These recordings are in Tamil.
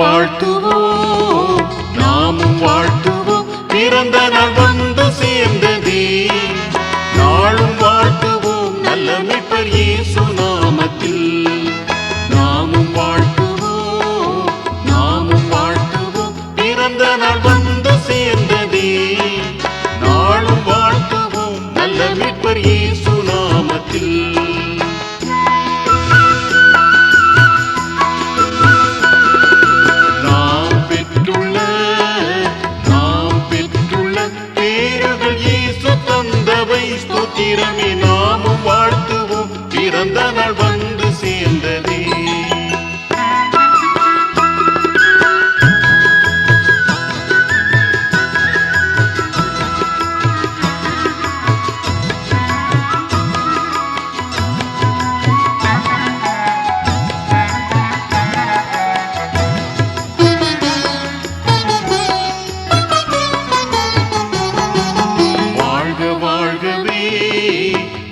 வாழ்த்துவோம், நாமும் வாழ்த்துவோம், பிறந்த நாள் வந்து சேர்ந்ததே. நாளும் வாழ்த்துவோம் நல்ல மீட்பர் இயேசு நாமத்தில். நாமும் வாழ்த்துவோம், நாமும் வாழ்த்துவோம், பிறந்த நாள் வந்து சேர்ந்ததே. நாளும் வாழ்த்துவோம் நல்ல மீட்பர் இயேசு நாமத்தில். நாமும் வாழ்த்துவோம் பிறந்த நாள் வந்து சேர்ந்ததே.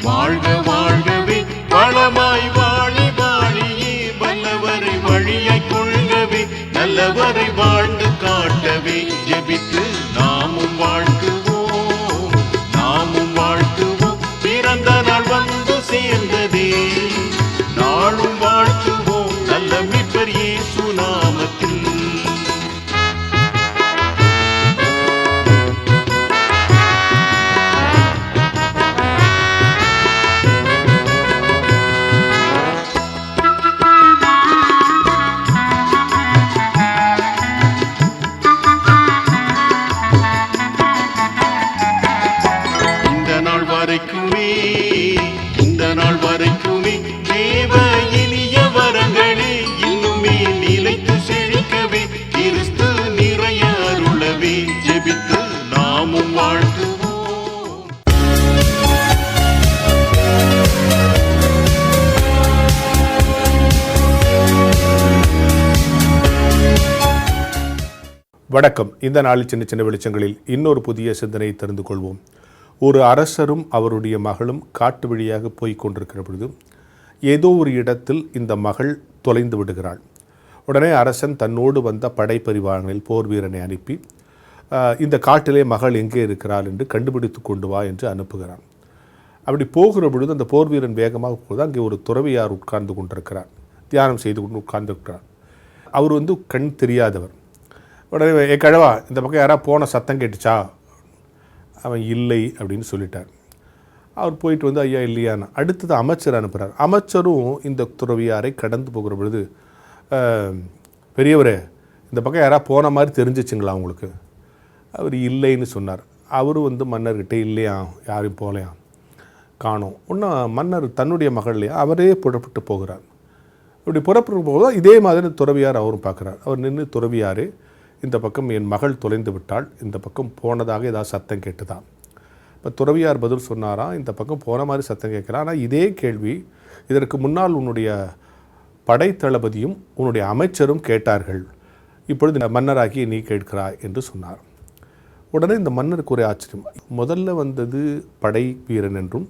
வாழ்க வாழ்கவே வளமாய் வாழி வாழியே வல்லவரை வழியை கொள்கவே நல்லவரை வாழ்ந்து காட்டவே ஜெபித்து நாமும் வாழ்த்துவோம், நாமும் வாழ்த்துவோம், பிறந்த நாள் வந்து சேர்ந்ததே. நாளும் வாழ்த்துவோம் நல்ல மீட்பர் இயேசு நாமத்தில். இந்த நாள் வரைக்குமே தேவ இனிய வரங்களே இன்னுமே நிலைத்து செழிக்கவே கிறிஸ்து நிறைய அருளவே ஜெபித்து நாமும் வாழ்த்துவோம். வணக்கம். இந்த நாளில் சின்ன சின்ன வெளிச்சங்களில் இன்னொரு புதிய சிந்தனையை தெரிந்து கொள்வோம். ஒரு அரசரும் அவருடைய மகளும் காட்டு வழியாக போய் கொண்டிருக்கிற பொழுது ஏதோ ஒரு இடத்தில் இந்த மகள் தொலைந்து விடுகிறாள். உடனே அரசன் தன்னோடு வந்த படைப்பரிவாரங்களில் போர் வீரனை அனுப்பி இந்த காட்டிலே மகள் எங்கே இருக்கிறாள் என்று கண்டுபிடித்து கொண்டு வா என்று அனுப்புகிறான். அப்படி போகிற பொழுது அந்த போர் வீரன் வேகமாக போது அங்கே ஒரு துறவியார் உட்கார்ந்து கொண்டிருக்கிறார், தியானம் செய்து கொண்டு உட்கார்ந்துருக்கிறார். அவர் கண் தெரியாதவர். உடனே கழவா இந்த பக்கம் யாராவது போன சத்தம் கேட்டுச்சா? அவன் இல்லை அப்படின்னு சொல்லிட்டார். அவர் போயிட்டு ஐயா இல்லையான்னு அடுத்தது அமைச்சர் அனுப்புகிறார். அமைச்சரும் இந்த துறவியாரை கடந்து போகிற பொழுது, பெரியவரே இந்த பக்கம் யாராவது போன மாதிரி தெரிஞ்சிச்சுங்களா உங்களுக்கு? அவர் இல்லைன்னு சொன்னார். அவரும் மன்னர்கிட்ட இல்லையா, யாரையும் போகலையா, காணோம். இன்னும் மன்னர் தன்னுடைய மகள் இல்லையா, அவரே புறப்பட்டு போகிறார். இப்படி புறப்பட்டு போகும்போது இதே மாதிரி துறவியார் அவரும் பார்க்குறார். அவர் நின்று, துறவியாரே இந்த பக்கம் என் மகள் தொலைந்து விட்டால், இந்த பக்கம் போனதாக ஏதாவது சத்தம் கேட்டுதான். இப்போ துறவியார் பதில் சொன்னாராம், இந்த பக்கம் போன மாதிரி சத்தம் கேட்குறான், ஆனால் இதே கேள்வி இதற்கு முன்னால் உன்னுடைய படைத்தளபதியும் உன்னுடைய அமைச்சரும் கேட்டார்கள், இப்பொழுது மன்னராகி நீ கேட்கிறாய் என்று சொன்னார். உடனே இந்த மன்னருக்கு ஒரே ஆச்சரியம். முதல்ல வந்தது படை வீரன் என்றும்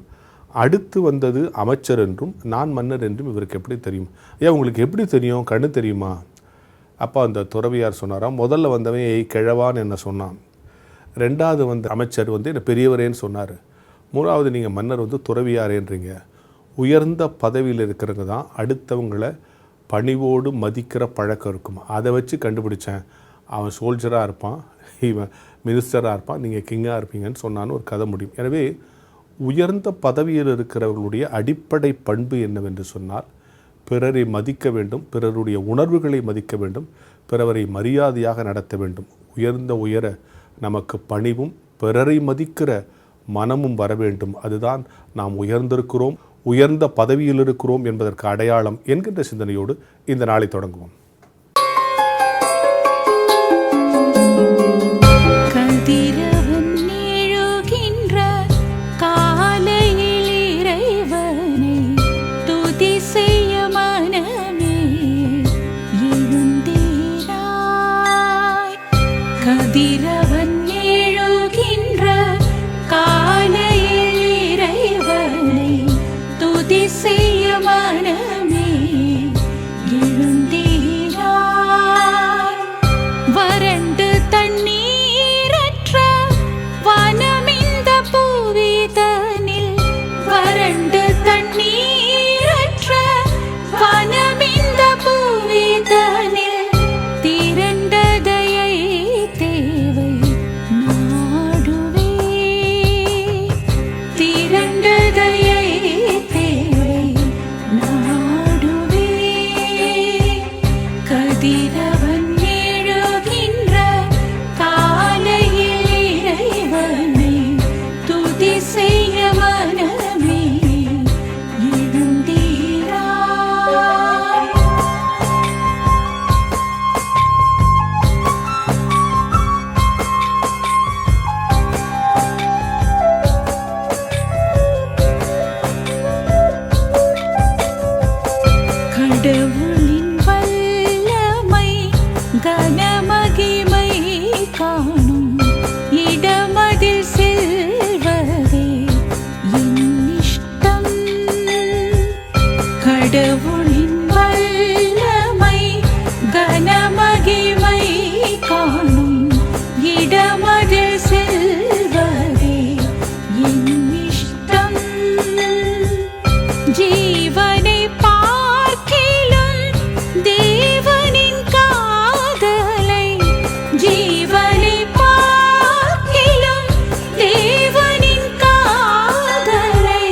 அடுத்து வந்தது அமைச்சர் என்றும் நான் மன்னர் என்றும் இவருக்கு எப்படி தெரியும்? ஏன் உங்களுக்கு எப்படி தெரியும்? கண்ணு தெரியுமா? அப்போ அந்த துறவியார் சொன்னாராம், முதல்ல வந்தவன் கிழவான்னு என்ன சொன்னான், ரெண்டாவது வந்த அமைச்சர் என்ன பெரியவரேன்னு சொன்னார், மூணாவது நீங்கள் மன்னர் துறவியாரேன்றீங்க. உயர்ந்த பதவியில் இருக்கிறவங்க தான் அடுத்தவங்களை பணிவோடு மதிக்கிற பழக்கம் இருக்கும். அதை வச்சு கண்டுபிடிச்சேன், அவன் சோல்ஜராக இருப்பான், இவன் மினிஸ்டராக இருப்பான், நீங்கள் கிங்காக இருப்பீங்கன்னு சொன்னான்னு ஒரு கதை முடியும். எனவே உயர்ந்த பதவியில் இருக்கிறவர்களுடைய அடிப்படை பண்பு என்னவென்று சொன்னால் பிறரை மதிக்க வேண்டும், பிறருடைய உணர்வுகளை மதிக்க வேண்டும், பிறரை மரியாதையாக நடத்த வேண்டும். உயர நமக்கு பணிவும் பிறரை மதிக்கிற மனமும் வர வேண்டும். அதுதான் நாம் உயர்ந்திருக்கிறோம், உயர்ந்த பதவியில் இருக்கிறோம் என்பதற்கு அடையாளம் என்கின்ற சிந்தனையோடு இந்த நாளை தொடங்குவோம். கதிரவன் எழுகின்ற காலை கடவுளின் வல்லமை கனமகிமை காணும் இடமதில் செல்வதே என் இஷ்டம். ஜீவனை பார்க்கிலும் தேவனின் காதலை, ஜீவனை பார்க்கிலும் தேவனின் காதலை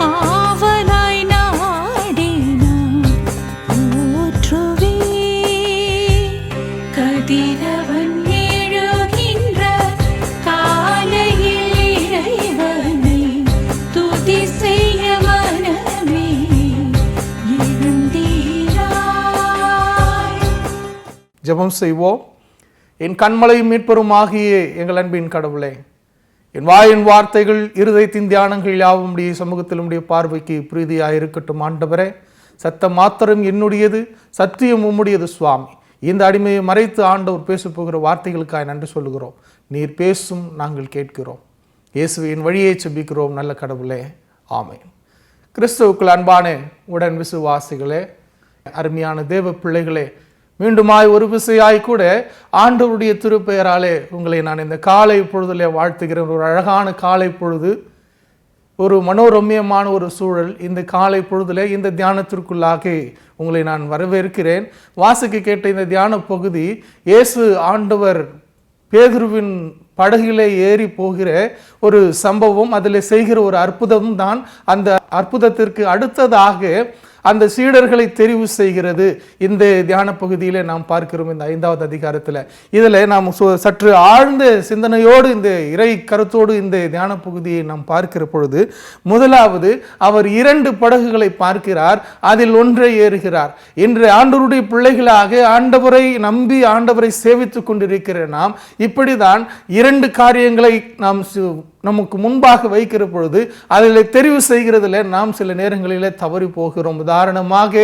ஆவலாய் நாடினான் போற்றுவே. கதிரவன் எழுகின்ற காலையில் இறைவனை துதி செய்ய மனமே எழுந்தீராய். ஜெபம் செய்வோம். என் கண்மலையும் மீட்பருமாகிய எங்கள் அன்பின் கடவுளே, என் வாயின் வார்த்தைகள் இருதயத்தின் தியானங்கள் யாவும் உடைய சமூகத்தில் உடைய பார்வைக்கு பிரீதியாக இருக்கட்டும். ஆண்டவரே, சத்தம் மாத்திரம் என்னுடையது, சத்தியம் உம்முடையது சுவாமி. இந்த அடிமையை மறைத்து ஆண்டவர் பேச போகிற வார்த்தைகளுக்காக நன்றி சொல்லுகிறோம். நீர் பேசும், நாங்கள் கேட்கிறோம். இயேசுவின் வழியை செபிக்கிறோம் நல்ல கடவுளே, ஆமென். கிறிஸ்துவுக்குள் அன்பான உடன் விசுவாசிகளே, அருமையான தேவ பிள்ளைகளே, மீண்டுமாய் ஒரு விசையாய் கூட ஆண்டவருடைய திருப்பெயராலே உங்களை நான் இந்த காலை பொழுதிலே வாழ்த்துகிறேன். ஒரு அழகான காலை பொழுது, ஒரு மனோரம்யமான ஒரு சூழல். இந்த காலை பொழுதிலே இந்த தியானத்திற்குள்ளாக உங்களை நான் வரவேற்கிறேன். வாசிக்க கேட்ட இந்த தியான பகுதி, இயேசு ஆண்டவர் பேதுருவின் படகிலே ஏறி போகிற ஒரு சம்பவம், அதில் செய்கிற ஒரு அற்புதம் தான். அந்த அற்புதத்திற்கு அடுத்ததாக அந்த சீடர்களை தெரிவு செய்கிறது இந்த தியான பகுதியில் நாம் பார்க்கிறோம். இந்த 5வது அதிகாரத்தில் இதில் நாம் சற்று ஆழ்ந்த சிந்தனையோடு இந்த இறை கருத்தோடு இந்த தியான பகுதியை நாம் பார்க்கிற பொழுது, முதலாவது அவர் 2 படகுகளை பார்க்கிறார், அதில் ஒன்றை ஏறுகிறார். இன்று ஆண்டவருடைய பிள்ளைகளாக ஆண்டவரை நம்பி ஆண்டவரை சேவித்துக் கொண்டிருக்கிற நாம் இப்படிதான் 2 காரியங்களை நாம் நமக்கு முன்பாக வைக்கிற பொழுது அதில் தெரிவு செய்கிறதுல நாம் சில நேரங்களிலே தவறி போகிறோம். உதாரணமாக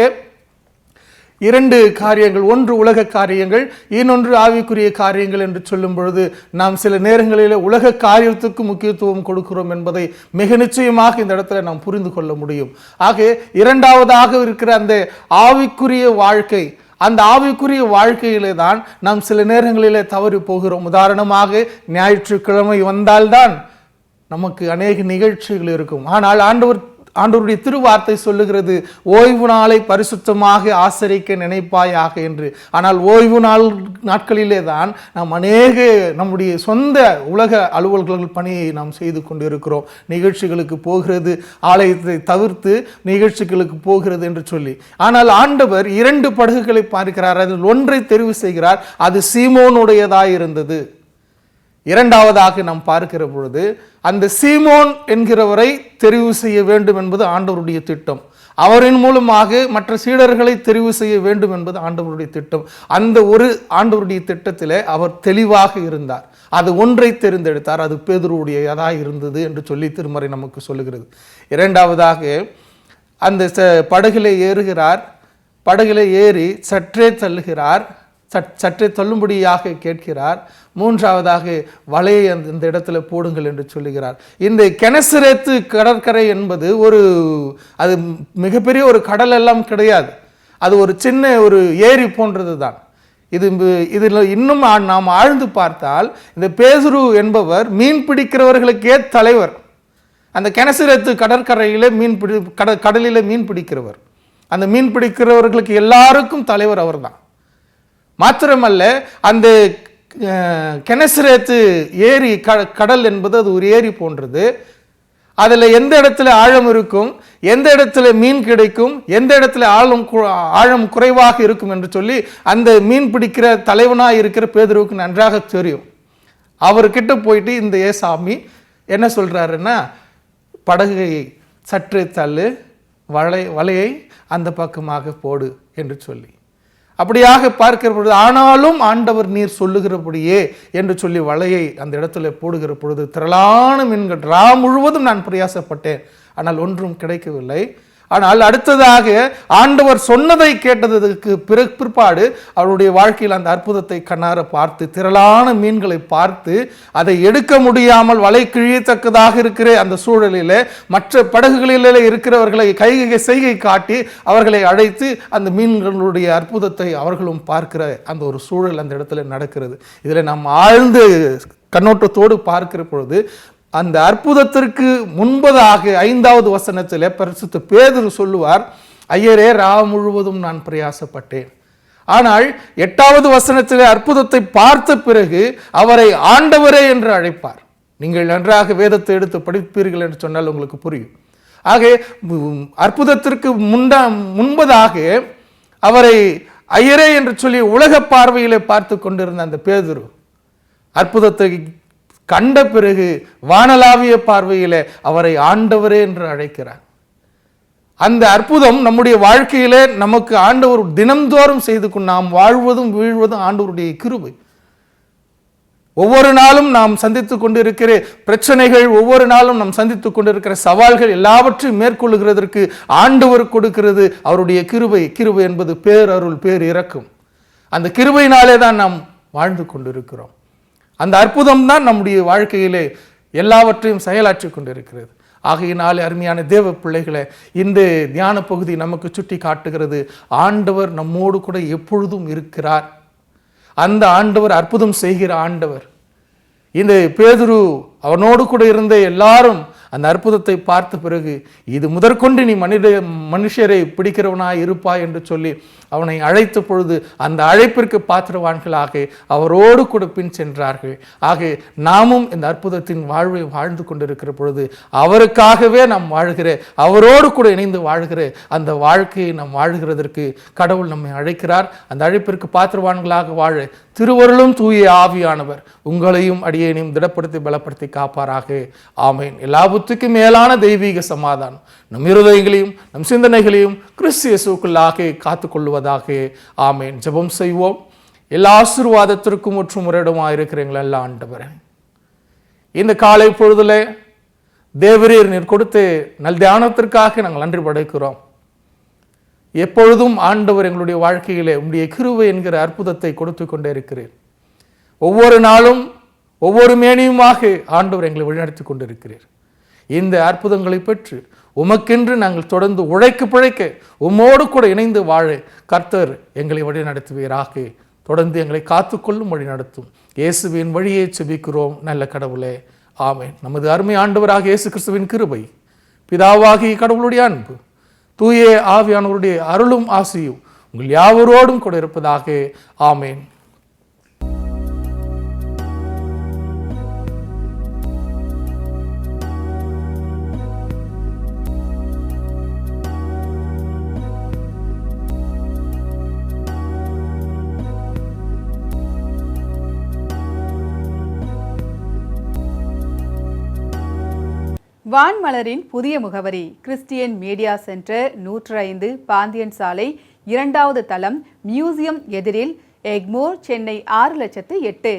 2 காரியங்கள், ஒன்று உலக காரியங்கள், இன்னொன்று ஆவிக்குரிய காரியங்கள் என்று சொல்லும் பொழுது நாம் சில நேரங்களில் உலக காரியத்துக்கு முக்கியத்துவம் கொடுக்கிறோம் என்பதை மிக நிச்சயமாக இந்த இடத்துல நாம் புரிந்து கொள்ள முடியும். ஆக 2வதாக இருக்கிற அந்த ஆவிக்குரிய வாழ்க்கை, அந்த ஆவிக்குரிய வாழ்க்கையிலே தான் நாம் சில நேரங்களிலே தவறி போகிறோம். உதாரணமாக ஞாயிற்றுக்கிழமை வந்தால்தான் நமக்கு அநேக நிகழ்ச்சிகள் இருக்கும். ஆனால் ஆண்டவருடைய திருவார்த்தை சொல்லுகிறது, ஓய்வு நாளை பரிசுத்தமாக ஆசரிக்க நினைப்பாயாக என்று. ஆனால் ஓய்வு நாட்களிலே தான் நாம் அநேக நம்முடைய சொந்த உலக அலுவல்கள் பணியை நாம் செய்து கொண்டிருக்கிறோம். நிகழ்ச்சிகளுக்கு போகிறது, ஆலயத்தை தவிர்த்து நிகழ்ச்சிகளுக்கு போகிறது என்று சொல்லி. ஆனால் ஆண்டவர் 2 படகுகளை பார்க்கிறார், அதில் ஒன்றை தெரிவு செய்கிறார். அது சீமோனுடையதாய் இருந்தது. 2வதாக நாம் பார்க்கிற பொழுது அந்த சீமோன் என்கிறவரை தெரிவு செய்ய வேண்டும் என்பது ஆண்டவருடைய திட்டம். அவரின் மூலமாக மற்ற சீடர்களை தெரிவு செய்ய வேண்டும் என்பது ஆண்டவருடைய திட்டம். அந்த ஒரு ஆண்டவருடைய திட்டத்திலே அவர் தெளிவாக இருந்தார். அது ஒன்றை தெரிந்தெடுத்தார், அது பேதுருவுடையதாக இருந்தது என்று சொல்லி திருமறை நமக்கு சொல்லுகிறது. 2வதாக அந்த படகிலே ஏறுகிறார். படகிலே ஏறி சற்றே தள்ளுகிறார், சற்றே தள்ளும்படியாக கேட்கிறார். 3வதாக வலையை அந்த இடத்துல போடுங்கள் என்று சொல்லுகிறார். இந்த கெனசரேத்து கடற்கரை என்பது அது மிகப்பெரிய ஒரு கடல் எல்லாம் கிடையாது, அது ஒரு சின்ன ஒரு ஏரி போன்றது தான். இதில் இன்னும் நாம் ஆழ்ந்து பார்த்தால் இந்த பேதுரு என்பவர் மீன் பிடிக்கிறவர்களுக்கே தலைவர். அந்த கெனசரேத்து கடற்கரையிலே கடலில் மீன் பிடிக்கிறவர், அந்த மீன் பிடிக்கிறவர்களுக்கு எல்லாருக்கும் தலைவர் அவர் தான். மாத்திரமல்ல, அந்த கெனசரேத்து ஏரி கடல் என்பது அது ஒரு ஏரி போன்றது. அதில் எந்த இடத்துல ஆழம் இருக்கும், எந்த இடத்துல மீன் கிடைக்கும், எந்த இடத்துல ஆழம் குறைவாக இருக்கும் என்று சொல்லி அந்த மீன் பிடிக்கிற தலைவனாக இருக்கிற பேதுருவுக்கு நன்றாக தெரியும். அவர்கிட்ட போயிட்டு இந்த ஏசாமி என்ன சொல்றாருன்னா, படகை சற்றே தள்ளு, வலையை அந்த பக்கமாக போடு என்று சொல்லி. அப்படியாக பார்க்கிற பொழுது, ஆனாலும் ஆண்டவர் நீர் சொல்லுகிறபடியே என்று சொல்லி வலையை அந்த இடத்துல போடுகிற பொழுது திரளான மீன்கள், முழுவதும் நான் பிரயாசப்பட்டேன், ஆனால் ஒன்றும் கிடைக்கவில்லை. ஆனால் அடுத்ததாக ஆண்டவர் சொன்னதை கேட்டதற்கு பிற்பாடு அவருடைய வாழ்க்கையில் அந்த அற்புதத்தை கண்ணார பார்த்து, திரளான மீன்களை பார்த்து, அதை எடுக்க முடியாமல் வலை கிழியத்தக்கதாக இருக்கிற அந்த சூழலில் மற்ற படகுகளில் இருக்கிறவர்களை செய்கை காட்டி அவர்களை அழைத்து அந்த மீன்களுடைய அற்புதத்தை அவர்களும் பார்க்கிற அந்த ஒரு சூழல் அந்த இடத்துல நடக்கிறது. இதில் நாம் ஆழ்ந்து கண்ணோட்டத்தோடு பார்க்கிற பொழுது அந்த அற்புதத்திற்கு முன்பதாக 5வது வசனத்தில் பரிசுத்த பேதுரு சொல்லுவார், ஐயரே ராவு முழுவதும் நான் பிரயாசப்பட்டேன். ஆனால் 8வது வசனத்தில் அற்புதத்தை பார்த்த பிறகு அவரை ஆண்டவரே என்று அழைப்பார். நீங்கள் நன்றாக வேதத்தை எடுத்து படிப்பீர்கள் என்று சொன்னால் உங்களுக்கு புரியும். ஆக அற்புதத்திற்கு முன்பதாக அவரை ஐயரே என்று சொல்லி உலக பார்வையிலே பார்த்து கொண்டிருந்த அந்த பேதுரு அற்புதத்தை கண்ட பிறகு வானளாவிய பார்வையிலே அவரை ஆண்டவரே என்று அழைக்கிறார். அந்த அற்புதம் நம்முடைய வாழ்க்கையிலே நமக்கு ஆண்டவர் தினம்தோறும் செய்து கொண்டு நாம் வாழ்வதும் வீழ்வதும் ஆண்டவருடைய கிருபை. ஒவ்வொரு நாளும் நாம் சந்தித்துக் கொண்டிருக்கிற பிரச்சனைகள், ஒவ்வொரு நாளும் நாம் சந்தித்துக் கொண்டிருக்கிற சவால்கள் எல்லாவற்றையும் மேற்கொள்ளுகிறதற்கு ஆண்டவர் கொடுக்கிறது அவருடைய கிருபை. கிருபை என்பது பேரருள், பேர் இரக்கம். அந்த கிருபையினாலே தான் நாம் வாழ்ந்து கொண்டிருக்கிறோம். அந்த அற்புதம் தான் நம்முடைய வாழ்க்கையிலே எல்லாவற்றையும் செயலாற்றி கொண்டிருக்கிறது. ஆகையினாலே அருமையான தேவ பிள்ளைகளை, இந்த தியான பகுதி நமக்கு சுட்டி காட்டுகிறது, ஆண்டவர் நம்மோடு கூட எப்பொழுதும் இருக்கிறார். அந்த ஆண்டவர் அற்புதம் செய்கிற ஆண்டவர். இந்த பேதுரு அவனோடு கூட இருந்த எல்லாரும் அந்த அற்புதத்தை பார்த்த பிறகு, இது முதற்கொண்டு நீ மனுஷரை பிடிக்கிறவனாய் இருப்பாய் என்று சொல்லி அவனை அழைத்த பொழுது அந்த அழைப்பிற்கு பாத்திரவான்களாக அவரோடு கூட பின் சென்றார்கள். ஆக நாமும் இந்த அற்புதத்தின் வாழ்வை வாழ்ந்து கொண்டிருக்கிற பொழுது அவருக்காகவே நாம் வாழ்கிற, அவரோடு கூட இணைந்து வாழ்கிற அந்த வாழ்க்கையை நாம் வாழ்கிறதற்கு கடவுள் நம்மை அழைக்கிறார். அந்த அழைப்பிற்கு பாத்திரவான்களாக வாழ திருவருளும் தூய ஆவியானவர் உங்களையும் அடியேனையும் திடப்படுத்தி பலப்படுத்தி காப்பாராக. ஆமேன். எல்லாவற்றுக்கும் மேலான தெய்வீக சமாதானம் நம் இருதயங்களையும் நம் சிந்தனைகளையும் கிறிஸ்து இயேசுவுக்குள்ளாக காத்துக்கொள்வதாக. ஆமேன். ஜெபம் செய்வோம். எல்லா ஆசீர்வாதத்திற்கும் மற்றும் முறையிடமாயிருக்கிறீங்களா எல்லா ஆண்டவரே, இந்த காலை பொழுதுல தேவரீர் நீர் கொடுத்து நல் தியானத்திற்காக நாங்கள் நன்றி படைக்கிறோம். எப்பொழுதும் ஆண்டவர் எங்களுடைய வாழ்க்கையிலே உம்முடைய கிருபை என்கிற அற்புதத்தை கொடுத்து கொண்டே இருக்கிறேன். ஒவ்வொரு நாளும் ஒவ்வொரு மேனியுமாக ஆண்டவர் எங்களை வழிநடத்தி கொண்டிருக்கிறீர். இந்த அற்புதங்களை பெற்று உமக்கென்று நாங்கள் தொடர்ந்து உழைக்க பிழைக்க உம்மோடு கூட இணைந்து வாழ கர்த்தர் எங்களை வழி நடத்துவீராக. தொடர்ந்து எங்களை காத்துக்கொள்ளும் வழி நடத்தும் இயேசுவின் வழியை செபிக்கிறோம் நல்ல கடவுளே. ஆமேன். நமது அருமை ஆண்டவராக இயேசு கிறிஸ்துவின் கிருபை, பிதாவாகிய கடவுளுடைய அன்பு, தூய ஆவியானவருடைய அருளும் ஆசியும் உங்கள் யாவரோடும் கூட இருப்பதாக. ஆமேன். வான்மலரின் புதிய முகவரி கிறிஸ்டியன் மீடியா சென்டர் 105 பாந்தியன் சாலை 2வது தளம் மியூசியம் எதிரில் எக்மோர், சென்னை 6008.